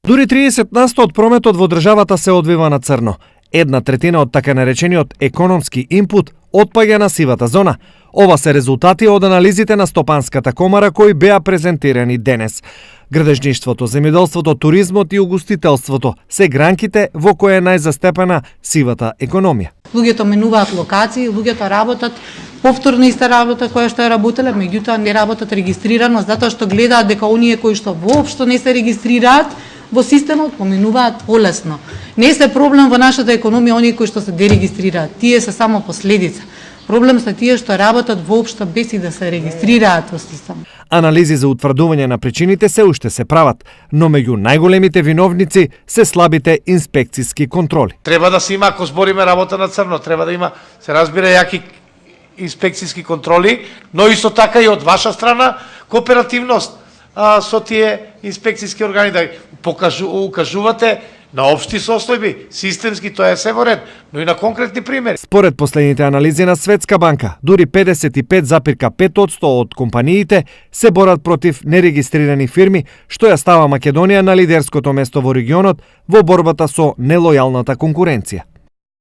Дури 30% од прометот во државата се одвива на црно. 1/3 од така наречениот економски импут отпаѓа на сивата зона. Ова се резултати од анализите на Стопанската комара кои беа презентирани денес. Градежништвото, земјоделството, туризмот и угостителството се гранките во кои е најзастепена сивата економија. Луѓето менуваат локации, луѓето работат повторно иста работа која што е работеле, меѓутоа не работат регистрирано затоа што гледаат дека оние кои што воопшто не се регистрираат во системот поминуваат полесно. Не се проблем во нашата економија оние кои што се дерегистрираат, тие се само последица. Проблем се тие што работат воопшто без и да се регистрираат во системот. Анализи за утврдување на причините се уште се прават, но меѓу најголемите виновници се слабите инспекциски контроли. Треба да се има, ако збориме работа на црно, треба да има, се разбира, јаки инспекциски контроли, но исто така и од ваша страна кооперативност со тие инспекциски органи да укажувате на општи состојби, системски, тоа е се во ред, но и на конкретни примери. Според последните анализи на Светска банка, дури 55,5% од компаниите се борат против нерегистрирани фирми, што ја става Македонија на лидерското место во регионот во борбата со нелојалната конкуренција.